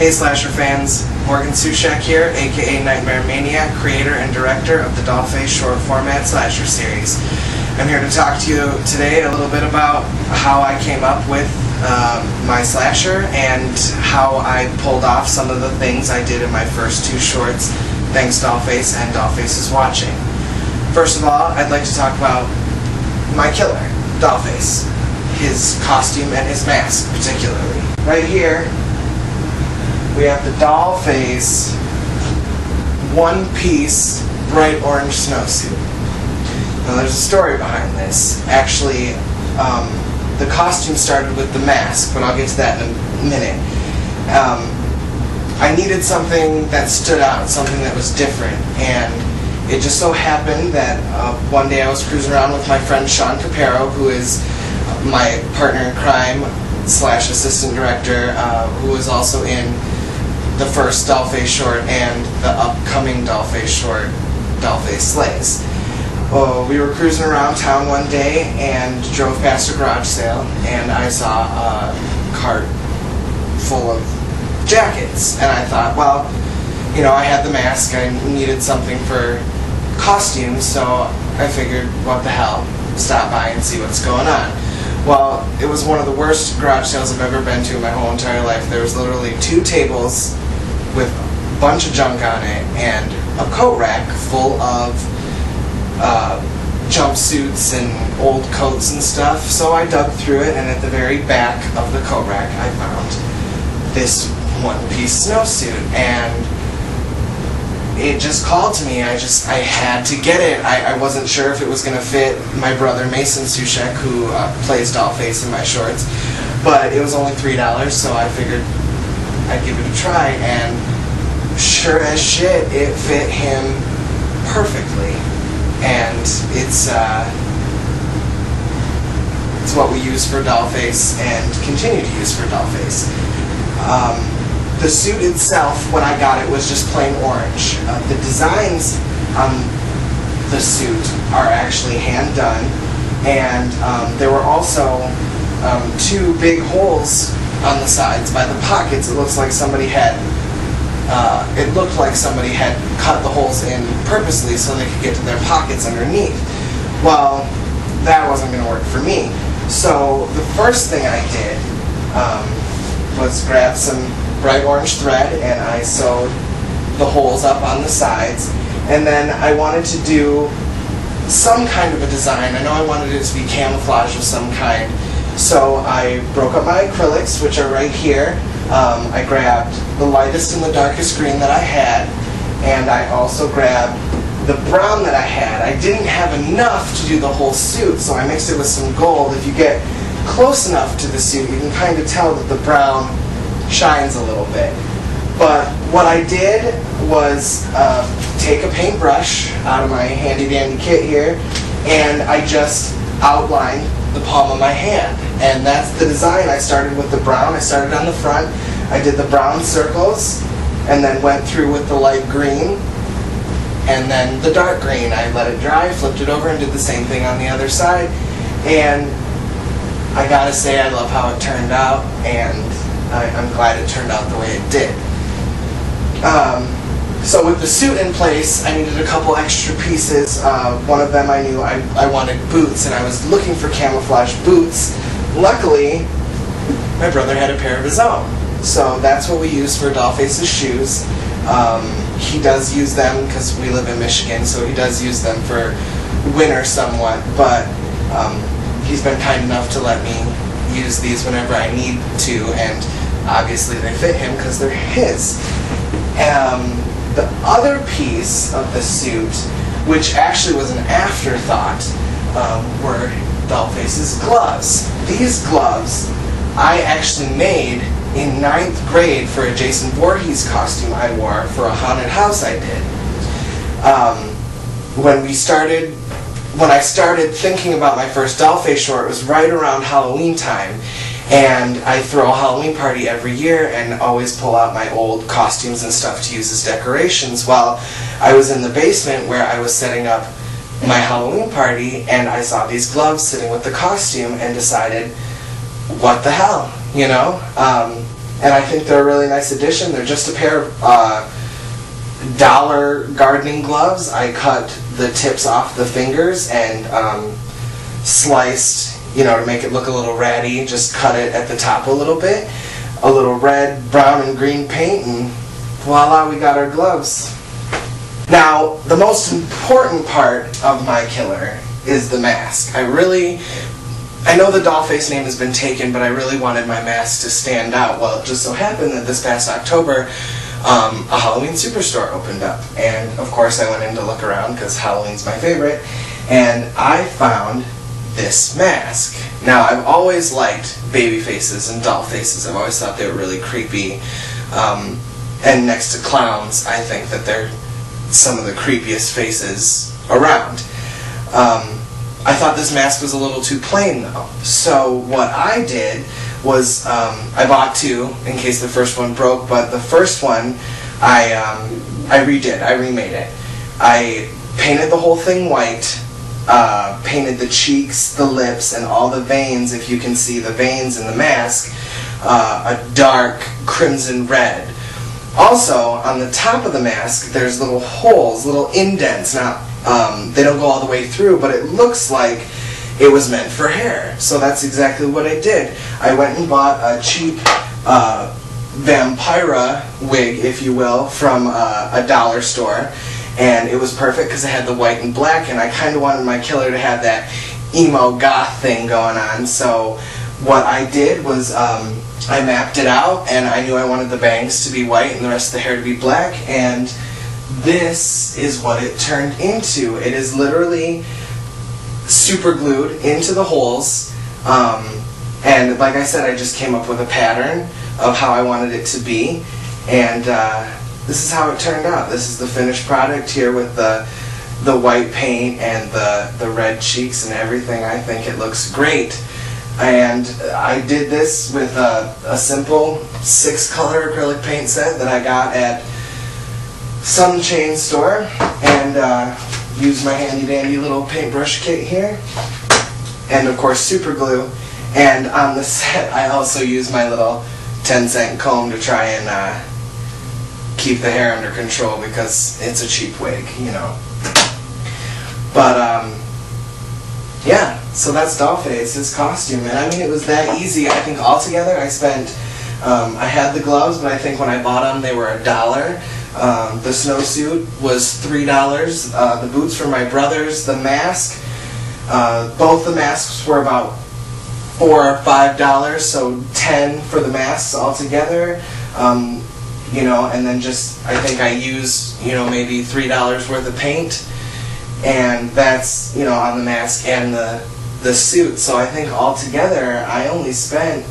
Hey Slasher fans, Morgan Suszek here, aka Nightmare Maniac, creator and director of the Dollface short format slasher series. I'm here to talk to you today a little bit about how I came up with my slasher and how I pulled off some of the things I did in my first two shorts, thanks Dollface and Dollface is watching. First of all, I'd like to talk about my killer, Dollface, his costume and his mask particularly. Right here, we have the Dollface one-piece bright orange snowsuit. Now there's a story behind this. Actually, the costume started with the mask, but I'll get to that in a minute. I needed something that stood out, something that was different, and it just so happened that one day I was cruising around with my friend Sean Capero, who is my partner in crime / assistant director, who is also in the first Dollface short and the upcoming Dollface short, Dollface Slays. Well, we were cruising around town one day and drove past a garage sale, and I saw a cart full of jackets, and I thought, well, you know, I had the mask, I needed something for costumes, so I figured, what the hell, stop by and see what's going on. Well, it was one of the worst garage sales I've ever been to in my whole entire life. There was literally 2 tables with a bunch of junk on it and a coat rack full of jumpsuits and old coats and stuff. So I dug through it, and at the very back of the coat rack I found this one-piece snowsuit, and it just called to me. I had to get it. I wasn't sure if it was going to fit my brother Mason Suszek, who plays Dollface in my shorts, but it was only $3, so I figured I'd give it a try, and sure as shit, it fit him perfectly. And it's what we use for Dollface and continue to use for Dollface. The suit itself, when I got it, was just plain orange. The designs on the suit are actually hand done, and there were also 2 big holes on the sides by the pockets. It looked like somebody had cut the holes in purposely so they could get to their pockets underneath. Well, that wasn't going to work for me. So the first thing I did was grab some bright orange thread, and I sewed the holes up on the sides, and then I wanted to do some kind of a design. I know I wanted it to be camouflage of some kind, so I broke up my acrylics, which are right here. I grabbed the lightest and the darkest green that I had, and I also grabbed the brown that I had. I didn't have enough to do the whole suit, so I mixed it with some gold. If you get close enough to the suit, you can kind of tell that the brown shines a little bit. But what I did was take a paintbrush out of my handy dandy kit here, and I just outlined the palm of my hand, and that's the design. I started with the brown. I started on the front. I did the brown circles, and then went through with the light green, and then the dark green. I let it dry, flipped it over, and did the same thing on the other side, and I gotta say, I love how it turned out, and I'm glad it turned out the way it did. So with the suit in place, I needed a couple extra pieces. One of them I knew I wanted boots, and I was looking for camouflage boots. Luckily, my brother had a pair of his own. So that's what we use for Dollface's shoes. He does use them because we live in Michigan, so he does use them for winter somewhat, but he's been kind enough to let me use these whenever I need to, and obviously they fit him because they're his. The other piece of the suit, which actually was an afterthought, were Dollface's gloves. These gloves I actually made in 9th grade for a Jason Voorhees costume I wore for a haunted house I did. When I started thinking about my first Dollface short, it was right around Halloween time, and I throw a Halloween party every year and always pull out my old costumes and stuff to use as decorations. Well, I was in the basement where I was setting up my Halloween party, and I saw these gloves sitting with the costume and decided, what the hell, you know? and I think they're a really nice addition. They're just a pair of dollar gardening gloves. I cut the tips off the fingers and sliced, you know, to make it look a little ratty, just cut it at the top a little bit, a little red, brown, and green paint, and voila, we got our gloves. Now, the most important part of my killer is the mask. I know the Dollface name has been taken, but I really wanted my mask to stand out. Well, it just so happened that this past October, a Halloween Superstore opened up. And, of course, I went in to look around because Halloween's my favorite. And I found this mask. Now, I've always liked baby faces and doll faces. I've always thought they were really creepy. And next to clowns, I think that they're some of the creepiest faces around. I thought this mask was a little too plain, though. So what I did was I bought two in case the first one broke, but the first one I redid. I remade it. I painted the whole thing white, painted the cheeks, the lips, and all the veins, if you can see the veins in the mask, a dark crimson red. Also, on the top of the mask, there's little holes, little indents. Now, they don't go all the way through, but it looks like it was meant for hair. So that's exactly what I did. I went and bought a cheap Vampira wig, if you will, from a dollar store. And it was perfect because it had the white and black, and I kind of wanted my killer to have that emo goth thing going on. So what I did was I mapped it out, and I knew I wanted the bangs to be white and the rest of the hair to be black, and this is what it turned into. It is literally super glued into the holes, and like I said, I just came up with a pattern of how I wanted it to be, and this is how it turned out. This is the finished product here with the white paint and the red cheeks and everything. I think it looks great. And I did this with a simple 6-color acrylic paint set that I got at some chain store, and used my handy dandy little paintbrush kit here, and of course super glue. And on the set I also used my little 10-cent comb to try and keep the hair under control because it's a cheap wig, you know. But yeah, so that's Dollface, his costume, and I mean, it was that easy. I think altogether I spent, I had the gloves, but I think when I bought them they were $1. The snowsuit was $3. The boots for my brothers, the mask, both the masks were about $4 or $5, so $10 for the masks altogether. You know, and then just, I think I used, you know, maybe $3 worth of paint. And that's, you know, on the mask and the suit. So I think altogether I only spent,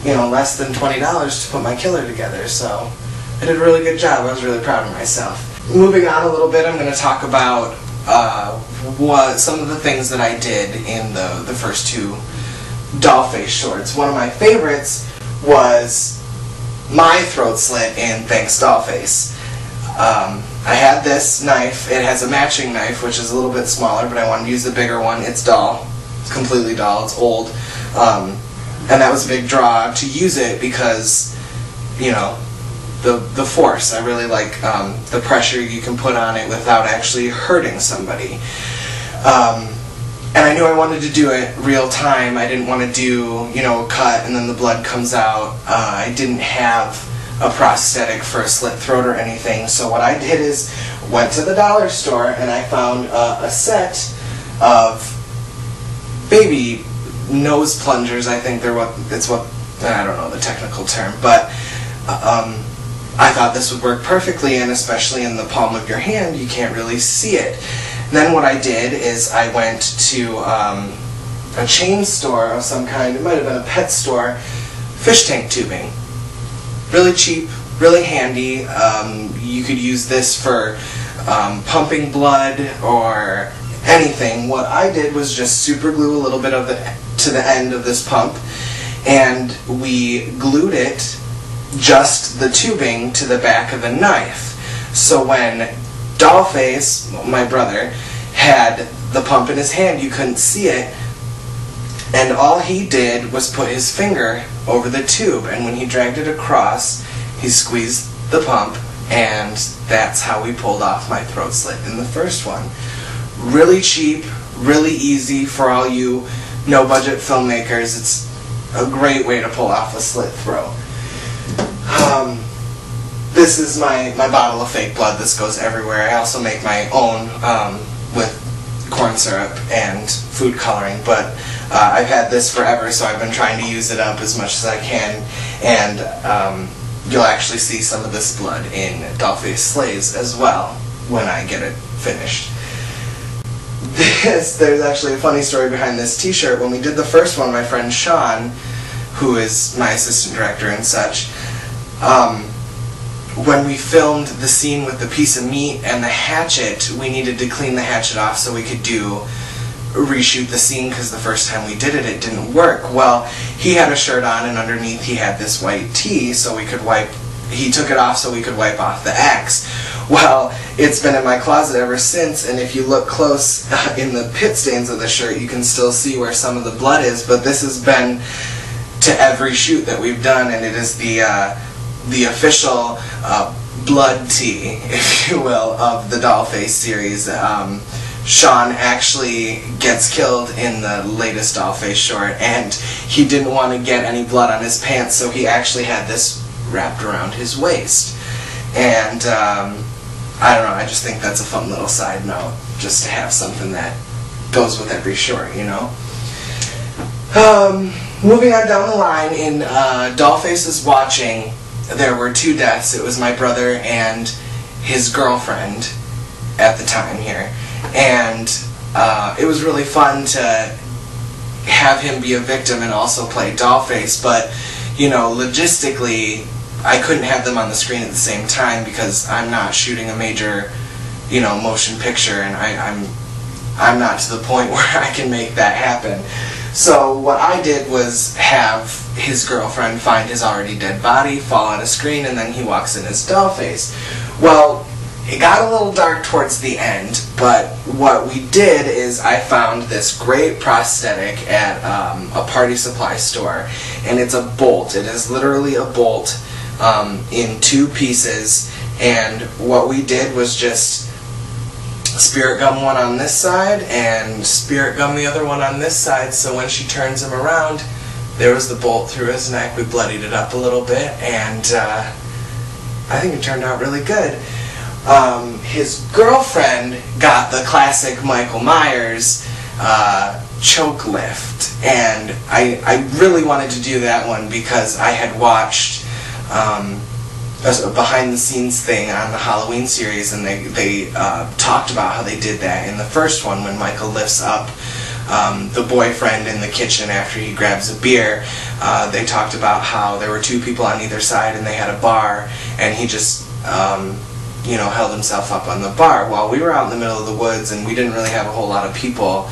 you know, less than $20 to put my killer together. So I did a really good job. I was really proud of myself. Moving on a little bit, I'm going to talk about what some of the things that I did in the first two Dollface shorts. One of my favorites was my throat slit in Thanks Dollface. I had this knife. It has a matching knife, which is a little bit smaller, but I wanted to use the bigger one. It's doll. It's completely doll. It's old. And that was a big draw to use it because, you know, the force. I really like the pressure you can put on it without actually hurting somebody. And I knew I wanted to do it real time. I didn't want to do, you know, a cut and then the blood comes out. I didn't have a prosthetic for a slit throat or anything, so what I did is went to the dollar store and I found a set of baby nose plungers. I think they're I don't know the technical term, but I thought this would work perfectly, and especially in the palm of your hand you can't really see it. Then what I did is I went to a chain store of some kind. It might have been a pet store. Fish tank tubing. Really cheap, really handy. You could use this for pumping blood or anything. What I did was just super glue a little bit of to the end of this pump, and we glued it, just the tubing, to the back of a knife. So when Dollface, my brother, had the pump in his hand, you couldn't see it, And all he did was put his finger over the tube, and when he dragged it across, he squeezed the pump, and that's how we pulled off my throat slit in the first one. Really cheap, really easy for all you no-budget filmmakers. It's a great way to pull off a slit throat. This is my bottle of fake blood. This goes everywhere. I also make my own with corn syrup and food coloring, but I've had this forever, so I've been trying to use it up as much as I can, and you'll actually see some of this blood in Dollface Slays as well when I get it finished. There's actually a funny story behind this t-shirt. When we did the first one, my friend Sean, who is my assistant director and such, when we filmed the scene with the piece of meat and the hatchet, we needed to clean the hatchet off so we could reshoot the scene, because the first time we did it, it didn't work. Well, he had a shirt on, and underneath he had this white tee, so we could wipe. He took it off so we could wipe off the X. Well, it's been in my closet ever since, and if you look close in the pit stains of the shirt, you can still see where some of the blood is. But this has been to every shoot that we've done, and it is the official blood tee, if you will, of the Dollface series. Sean actually gets killed in the latest Dollface short, and he didn't want to get any blood on his pants, so he actually had this wrapped around his waist. And I don't know, I just think that's a fun little side note, just to have something that goes with every short, you know? Moving on down the line, in Dollface is Watching, there were 2 deaths. It was my brother and his girlfriend at the time here. And it was really fun to have him be a victim and also play Dollface, but, you know, logistically, I couldn't have them on the screen at the same time because I'm not shooting a major, you know, motion picture, and I'm not to the point where I can make that happen. So what I did was have his girlfriend find his already dead body, fall on a screen, and then he walks in as Dollface. Well, it got a little dark towards the end, but what we did is I found this great prosthetic at a party supply store, and it's a bolt. It is literally a bolt in 2 pieces, and what we did was just spirit gum one on this side and spirit gum the other one on this side, so when she turns him around, there was the bolt through his neck. We bloodied it up a little bit, and I think it turned out really good. His girlfriend got the classic Michael Myers choke lift, and I really wanted to do that one because I had watched a behind-the-scenes thing on the Halloween series, and they talked about how they did that in the first one when Michael lifts up the boyfriend in the kitchen after he grabs a beer. They talked about how there were 2 people on either side and they had a bar, and he just you know, held himself up on the bar. Well, we were out in the middle of the woods and we didn't really have a whole lot of people.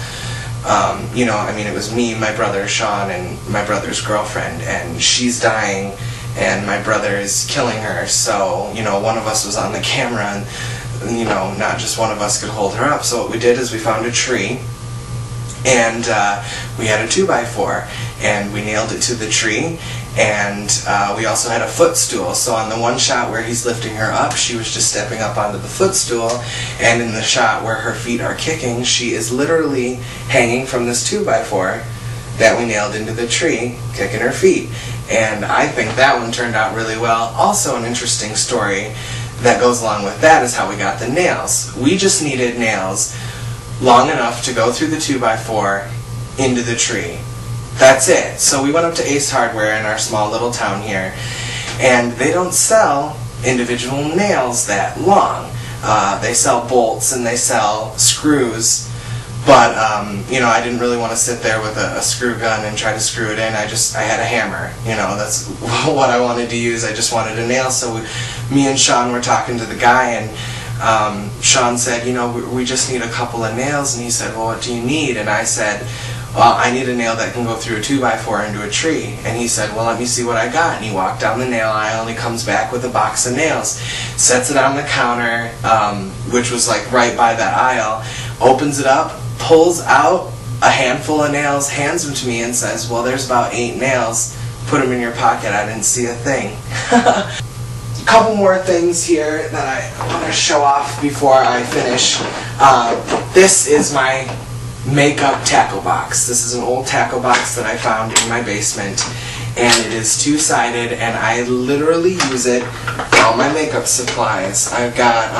You know, I mean, it was me, my brother Sean, and my brother's girlfriend, and she's dying and my brother is killing her, so, you know, one of us was on the camera, and, you know, not just one of us could hold her up. So what we did is we found a tree, and we had a 2x4, and we nailed it to the tree, and we also had a footstool. So on the one shot where he's lifting her up, she was just stepping up onto the footstool, and in the shot where her feet are kicking, she is literally hanging from this 2x4 that we nailed into the tree, kicking her feet. And I think that one turned out really well. Also, an interesting story that goes along with that is how we got the nails. We just needed nails long enough to go through the 2x4 into the tree. That's it. So we went up to Ace Hardware in our small little town here, and they don't sell individual nails that long. They sell bolts and they sell screws, but you know, I didn't really want to sit there with a screw gun and try to screw it in. I had a hammer. You know, that's what I wanted to use. I just wanted a nail. So me and Sean were talking to the guy, and Sean said, you know, we just need a couple of nails. And he said, well, what do you need? And I said, well, I need a nail that can go through a 2x4 into a tree. And he said, well, let me see what I got. And he walked down the nail aisle, and he comes back with a box of nails, sets it on the counter, which was like right by that aisle, opens it up, pulls out a handful of nails, hands them to me and says, well, there's about 8 nails, put them in your pocket, I didn't see a thing. A couple more things here that I want to show off before I finish. This is my makeup tackle box. This is an old tackle box that I found in my basement, and it is two-sided, and I literally use it for all my makeup supplies. I've got,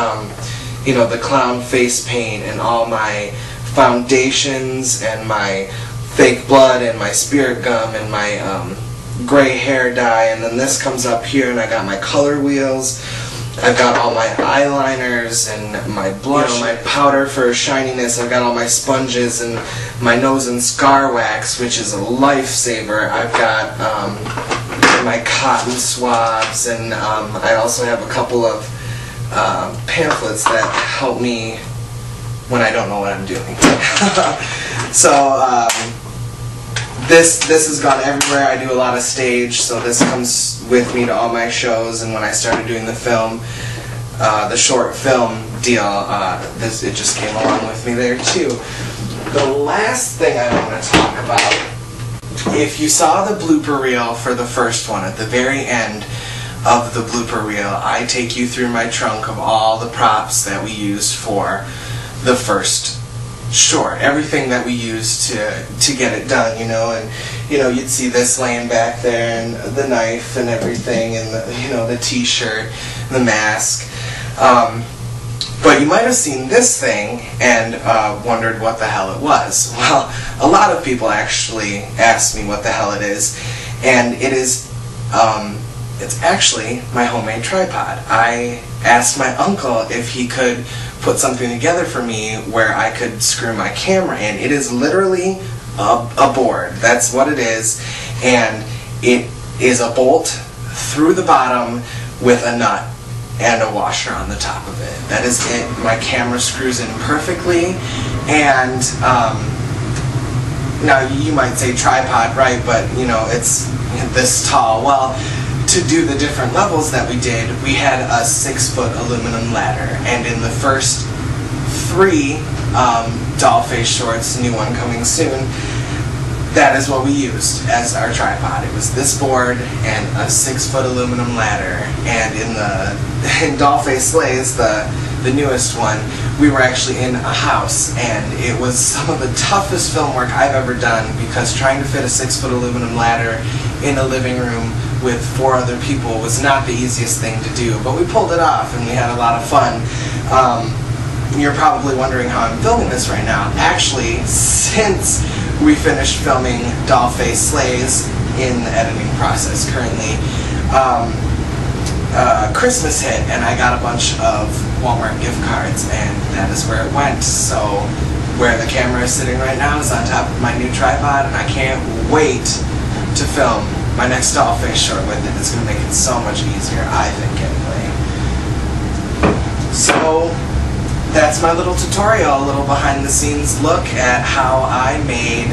you know, the clown face paint and all my foundations and my fake blood and my spirit gum and my gray hair dye, and then this comes up here, and I got my color wheels. I've got all my eyeliners and my blush, you know, my powder for shininess. I've got all my sponges and my nose and scar wax, which is a lifesaver. I've got my cotton swabs, and I also have a couple of pamphlets that help me when I don't know what I'm doing. So this has gone everywhere. I do a lot of stage, so this comes with me to all my shows. And when I started doing the film, the short film deal, it just came along with me there too. The last thing I want to talk about, if you saw the blooper reel for the first one, at the very end of the blooper reel, I take you through my trunk of all the props that we used for the first short, everything that we used to get it done, you know. And you know, you'd see this laying back there, and the knife and everything, and the, you know, the t-shirt, the mask. But you might have seen this thing and wondered what the hell it was. Well, a lot of people actually ask me what the hell it is, and it is it's actually my homemade tripod. I asked my uncle if he could put something together for me where I could screw my camera in. It is literally a board. That's what it is. And it is a bolt through the bottom with a nut and a washer on the top of it. That is it. My camera screws in perfectly. And now you might say tripod, right? But you know, it's this tall. Well, to do the different levels that we did, we had a 6-foot aluminum ladder, and in the first 3 Dollface shorts, new one coming soon, that is what we used as our tripod. It was this board and a 6-foot aluminum ladder. And in Dollface Slays, the newest one, we were actually in a house, and it was some of the toughest film work I've ever done, because trying to fit a 6-foot aluminum ladder in a living room with 4 other people was not the easiest thing to do, but we pulled it off and we had a lot of fun. You're probably wondering how I'm filming this right now. Actually, since we finished filming Dollface Slays, in the editing process currently, Christmas hit and I got a bunch of Walmart gift cards, and that is where it went. So where the camera is sitting right now is on top of my new tripod, and I can't wait to film my next Dollface short with it. It's going to make it so much easier, I think, anyway. So that's my little tutorial, a little behind the scenes look at how I made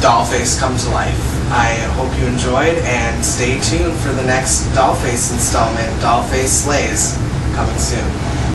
Dollface come to life. I hope you enjoyed, and stay tuned for the next Dollface installment, Dollface Slays, coming soon.